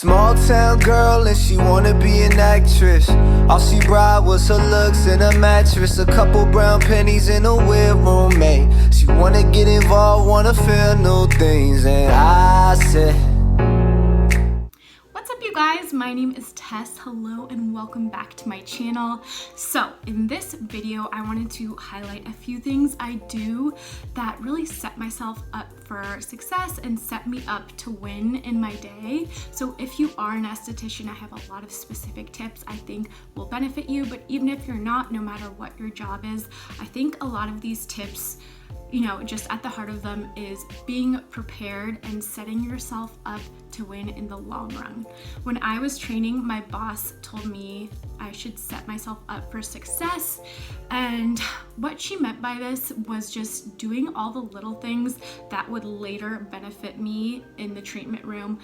Small town girl and she wanna be an actress. All she brought was her looks and a mattress, a couple brown pennies and a weird roommate. She wanna get involved, wanna feel new things, and I said, what's up you guys, my name is Tess. Hello and welcome back to my channel. So in this video I wanted to highlight a few things I do that really set myself up for success and set me up to win in my day. So if you are an esthetician, I have a lot of specific tips I think will benefit you, but even if you're not, no matter what your job is, I think a lot of these tips, you know, just at the heart of them is being prepared and setting yourself up to win in the long run. When I was training, my boss told me I should set myself up for success, and what she meant by this was just doing all the little things that would later benefit me in the treatment room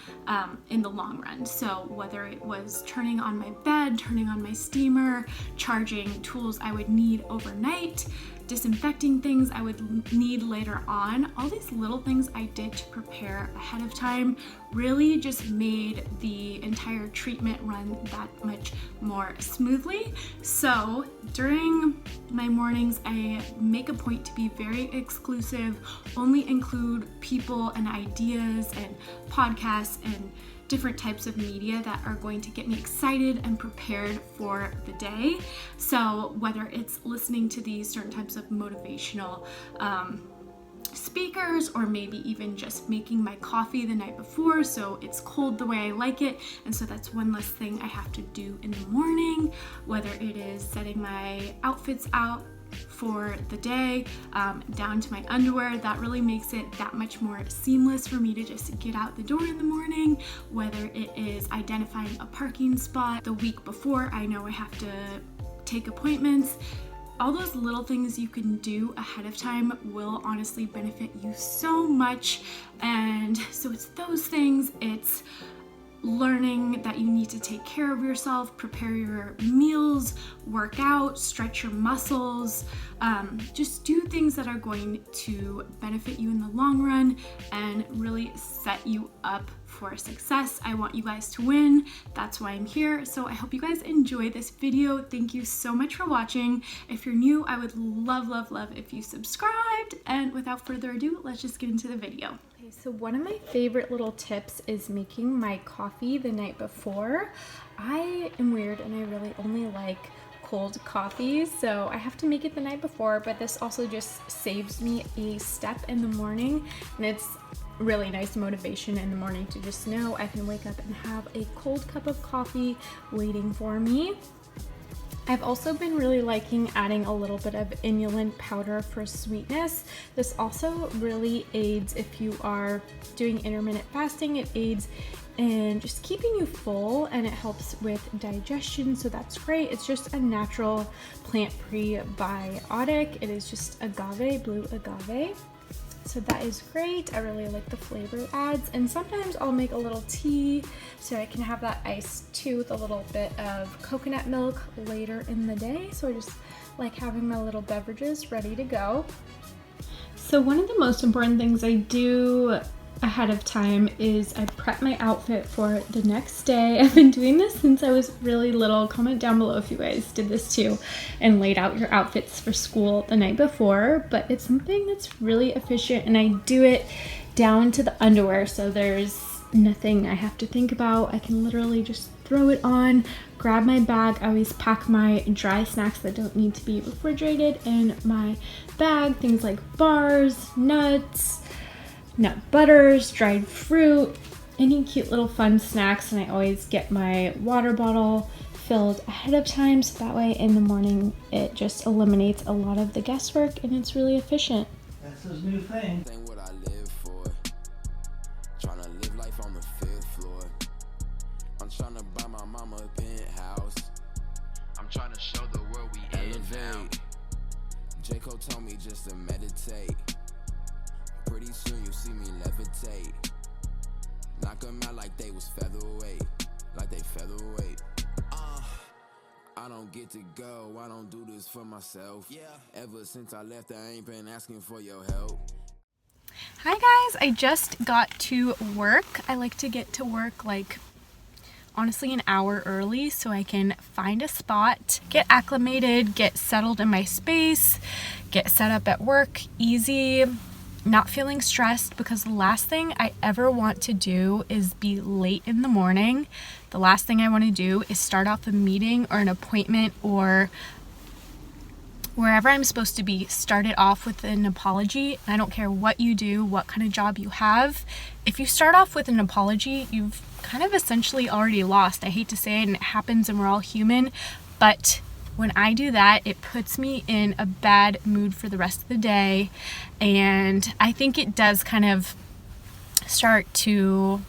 in the long run. So whether it was turning on my bed, turning on my steamer, charging tools I would need overnight, disinfecting things I would need later on, all these little things I did to prepare ahead of time really just made the entire treatment run that much more smoothly. So during my mornings, I make a point to be very exclusive, only include people and ideas and podcasts and different types of media that are going to get me excited and prepared for the day. So whether it's listening to these certain types of motivational speakers, or maybe even just making my coffee the night before so it's cold the way I like it, and so that's one less thing I have to do in the morning, whether it is setting my outfits out for the day, down to my underwear. That really makes it that much more seamless for me to just get out the door in the morning, whether it is identifying a parking spot the week before I know I have to take appointments. All those little things you can do ahead of time will honestly benefit you so much. And so it's those things, it's learning that you need to take care of yourself, prepare your meals, work out, stretch your muscles, just do things that are going to benefit you in the long run and really set you up for success. I want you guys to win. That's why I'm here. So I hope you guys enjoy this video. Thank you so much for watching. If you're new, I would love if you subscribed. And without further ado, let's just get into the video. So one of my favorite little tips is making my coffee the night before. I am weird and I really only like cold coffee, so I have to make it the night before, but this also just saves me a step in the morning, and it's really nice motivation in the morning to just know I can wake up and have a cold cup of coffee waiting for me. I've also been really liking adding a little bit of inulin powder for sweetness. This also really aids if you are doing intermittent fasting. It aids in just keeping you full, and it helps with digestion, so that's great. It's just a natural plant prebiotic. It is just agave, blue agave. So that is great. I really like the flavor it adds, and sometimes I'll make a little tea so I can have that iced too with a little bit of coconut milk later in the day. So I just like having my little beverages ready to go. So one of the most important things I do ahead of time is I prep my outfit for the next day. I've been doing this since I was really little. Comment down below if you guys did this too and laid out your outfits for school the night before, but it's something that's really efficient, and I do it down to the underwear, so there's nothing I have to think about. I can literally just throw it on, grab my bag. I always pack my dry snacks that don't need to be refrigerated in my bag, things like bars, nuts, nut butters, dried fruit, any cute little fun snacks, and I always get my water bottle filled ahead of time, so that way in the morning it just eliminates a lot of the guesswork and it's really efficient. that's his new thing. What I live for, trying to live life on the 5th floor. I'm trying to buy my mama a penthouse. I'm trying to show the world we elevate. J. Cole told me just to meditate. Pretty soon you see me levitate. Knock them out like they was featherweight. Like they featherweight. I don't get to go, I don't do this for myself. Yeah. Ever since I left, I ain't been asking for your help. Hi guys, I just got to work. I like to get to work like honestly an hour early so I can find a spot, get acclimated, get settled in my space, get set up at work easy, not feeling stressed, because the last thing I ever want to do is be late in the morning. The last thing I want to do is start off a meeting or an appointment or wherever I'm supposed to be, start it off with an apology. I don't care what you do, what kind of job you have. If you start off with an apology, you've kind of essentially already lost. I hate to say it, and it happens and we're all human, but when I do that, it puts me in a bad mood for the rest of the day, and I think it does kind of start to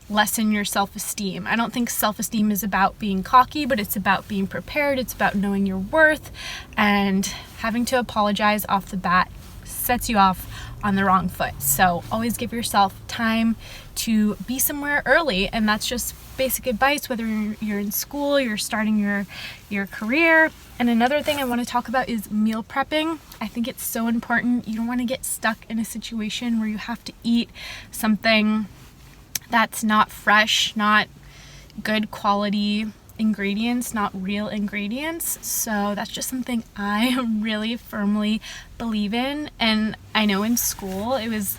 lessen your self-esteem. I don't think self-esteem is about being cocky, but it's about being prepared. It's about knowing your worth, and having to apologize off the bat sets you off on the wrong foot. So always give yourself time to be somewhere early, and that's just basic advice, whether you're in school, you're starting your career. And another thing I want to talk about is meal prepping. I think it's so important. You don't want to get stuck in a situation where you have to eat something that's not fresh, not good quality ingredients, not real ingredients. So that's just something I really firmly believe in. And I know in school it was,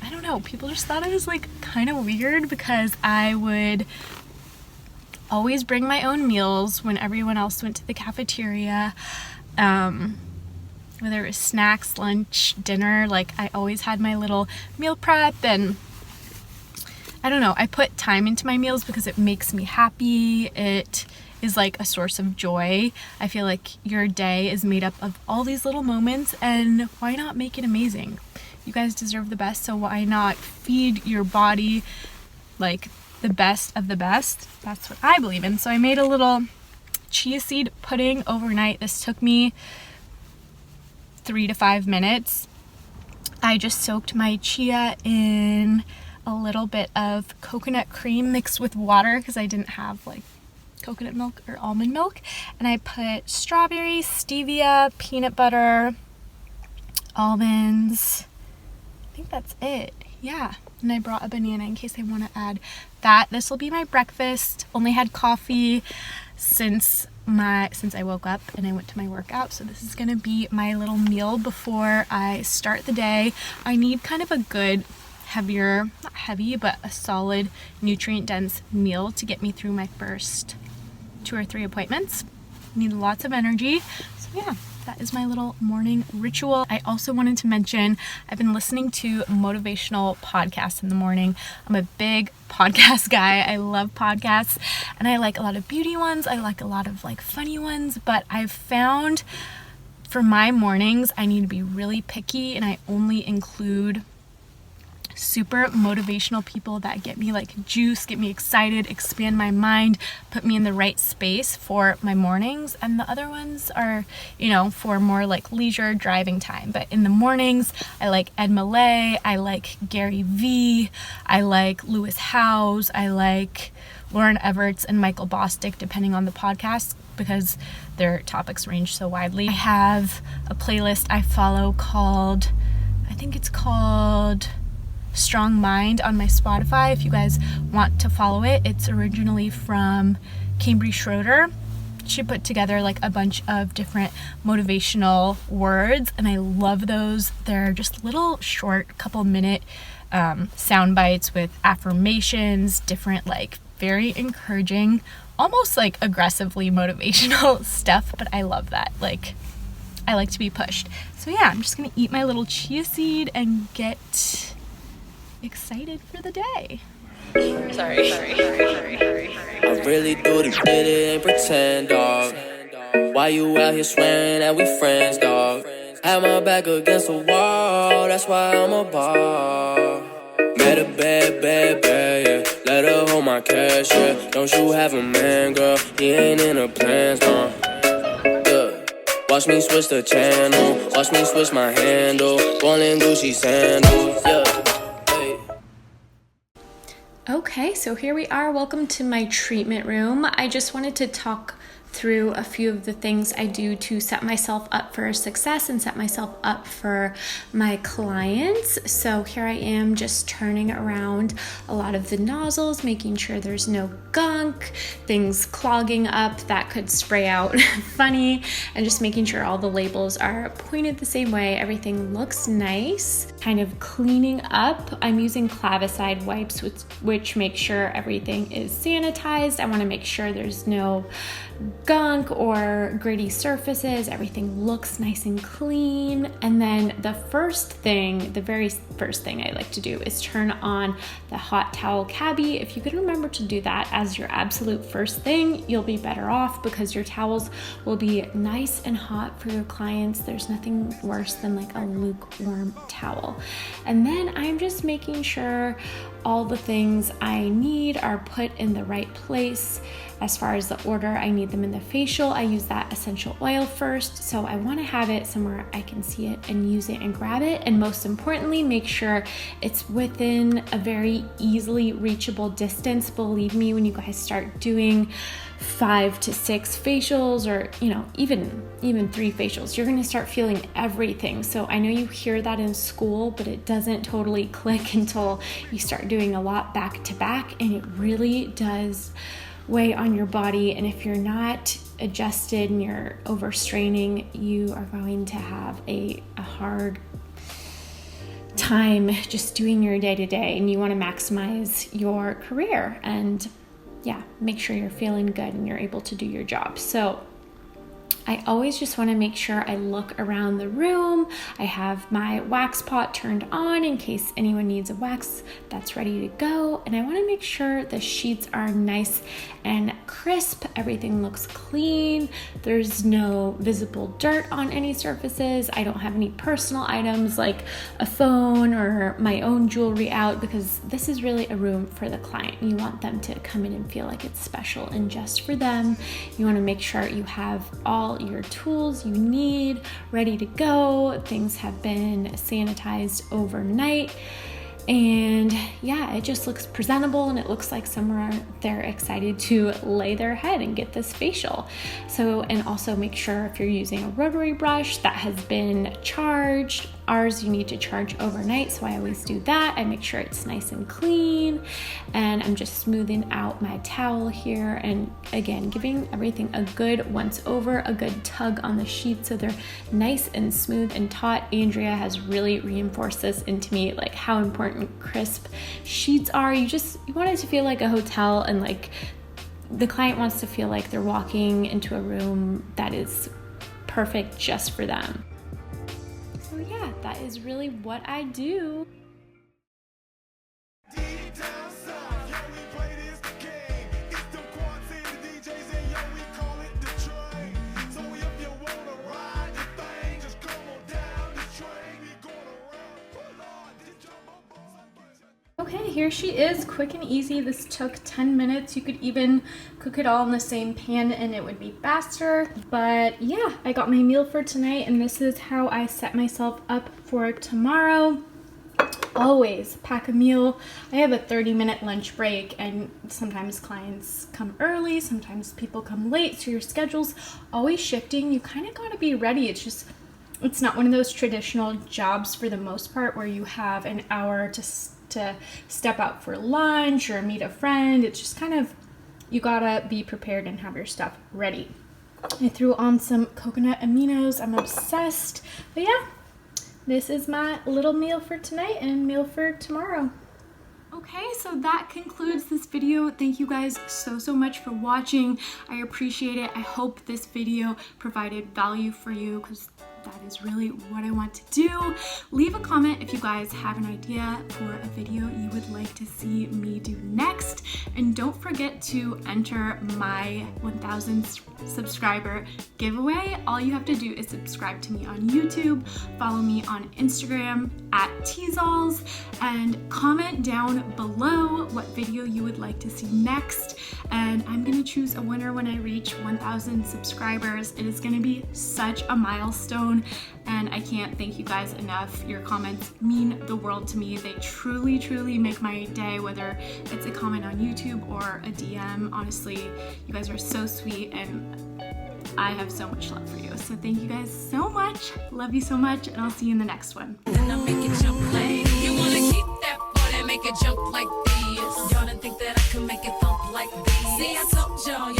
I don't know, people just thought I was like kind of weird because I would always bring my own meals when everyone else went to the cafeteria. Whether it was snacks, lunch, dinner, like I always had my little meal prep, and I don't know, I put time into my meals because it makes me happy. It is like a source of joy. I feel like your day is made up of all these little moments, and why not make it amazing? You guys deserve the best, so why not feed your body like the best of the best? That's what I believe in. So I made a little chia seed pudding overnight. This took me 3 to 5 minutes. I just soaked my chia in a little bit of coconut cream mixed with water because I didn't have like coconut milk or almond milk, and I put strawberries, stevia, peanut butter, almonds. I think that's it. Yeah, and I brought a banana in case I want to add that. This will be my breakfast. Only had coffee since I woke up and I went to my workout, so this is gonna be my little meal before I start the day. I need kind of a good heavier, not heavy, but a solid nutrient dense meal to get me through my first 2 or 3 appointments. Need lots of energy. So yeah, that is my little morning ritual. I also wanted to mention I've been listening to motivational podcasts in the morning. I'm a big podcast guy. I love podcasts, and I like a lot of beauty ones. I like a lot of like funny ones, but I've found for my mornings I need to be really picky, and I only include super motivational people that get me like juice, get me excited, expand my mind, put me in the right space for my mornings. And the other ones are, you know, for more like leisure driving time. But in the mornings, I like Ed Millay, I like Gary Vee, I like Lewis Howes, I like Lauren Everts and Michael Bosstick, depending on the podcast, because their topics range so widely. I have a playlist I follow called, I think it's called Strong Mind on my Spotify. If you guys want to follow it, it's originally from Cambry Schroeder. She put together like a bunch of different motivational words, and I love those. They're just little short couple minute sound bites with affirmations, different like very encouraging, almost like aggressively motivational stuff, but I love that. Like, I like to be pushed. So yeah, I'm just gonna eat my little chia seed and get excited for the day. Sorry. I really do this shit, it ain't pretend, dog. Why you out here swearing that we friends, dog? Have my back against the wall, that's why I'm a ball. Met a bad, yeah. Let her hold my cash, yeah. Don't you have a man, girl? He ain't in her plans, no. Yeah. Watch me switch the channel, watch me switch my handle. Ballin' Gucci sandals, yeah. Okay, so here we are. Welcome to my treatment room. I just wanted to talk through a few of the things I do to set myself up for success and set myself up for my clients. So here I am just turning around a lot of the nozzles, making sure there's no gunk, things clogging up that could spray out funny, and just making sure all the labels are pointed the same way. Everything looks nice. Kind of cleaning up. I'm using Clavicide wipes, which make sure everything is sanitized. I want to make sure there's no gunk or gritty surfaces. Everything looks nice and clean. And then the very first thing I like to do is turn on the hot towel cabbie. If you can remember to do that as your absolute first thing, you'll be better off because your towels will be nice and hot for your clients. There's nothing worse than like a lukewarm towel. And then I'm just making sure all the things I need are put in the right place. As far as the order, I need them in the facial. I use that essential oil first, so I want to have it somewhere I can see it and use it and grab it. And most importantly, make sure it's within a very easily reachable distance. Believe me, when you guys start doing 5 to 6 facials, or even 3 facials, you're going to start feeling everything. So I know you hear that in school, but it doesn't totally click until you start doing a lot back to back, and it really does weigh on your body. And if you're not adjusted and you're overstraining, you are going to have a hard time just doing your day-to-day, and you want to maximize your career and make sure you're feeling good and you're able to do your job. So I always just want to make sure I look around the room. I have my wax pot turned on in case anyone needs a wax that's ready to go. And I want to make sure the sheets are nice and crisp. Everything looks clean. There's no visible dirt on any surfaces. I don't have any personal items like a phone or my own jewelry out, because this is really a room for the client. You want them to come in and feel like it's special and just for them. You want to make sure you have all your tools you need ready to go. Things have been sanitized overnight. And it just looks presentable, and it looks like somewhere they're excited to lay their head and get this facial. So, and also make sure if you're using a rotary brush that has been charged. Ours you need to charge overnight, so I always do that. I make sure it's nice and clean, and I'm just smoothing out my towel here, and again giving everything a good once over, a good tug on the sheets so they're nice and smooth and taut. Andrea has really reinforced this into me, like how important crisp sheets are. You want it to feel like a hotel, and like the client wants to feel like they're walking into a room that is perfect just for them. So that is really what I do. Okay, here she is, quick and easy. This took 10 minutes. You could even cook it all in the same pan and it would be faster. But I got my meal for tonight, and this is how I set myself up for tomorrow. Always pack a meal. I have a 30-minute lunch break, and sometimes clients come early, sometimes people come late, so your schedule's always shifting. You kind of got to be ready. It's not one of those traditional jobs for the most part where you have an hour to step out for lunch or meet a friend. It's just kind of, you gotta be prepared and have your stuff ready. I threw on some coconut aminos. I'm obsessed. But this is my little meal for tonight and meal for tomorrow. Okay, so that concludes this video. Thank you guys so much for watching. I appreciate it. I hope this video provided value for you, because that is really what I want to do. Leave a comment if you guys have an idea for a video you would like to see me do next. And don't forget to enter my 1,000 subscriber giveaway. All you have to do is subscribe to me on YouTube, follow me on Instagram @Teazals, and comment down below what video you would like to see next. And I'm gonna choose a winner when I reach 1,000 subscribers. It is gonna be such a milestone. milestone, and I can't thank you guys enough. Your comments mean the world to me. They truly, truly make my day, whether it's a comment on YouTube or a DM. Honestly, you guys are so sweet, and I have so much love for you. So thank you guys so much. Love you so much, and I'll see you in the next one. And I make it jump like you wanna keep that butt and make it jump like this. Y'all didn't think that I could make it thump like this. See, I told y'all.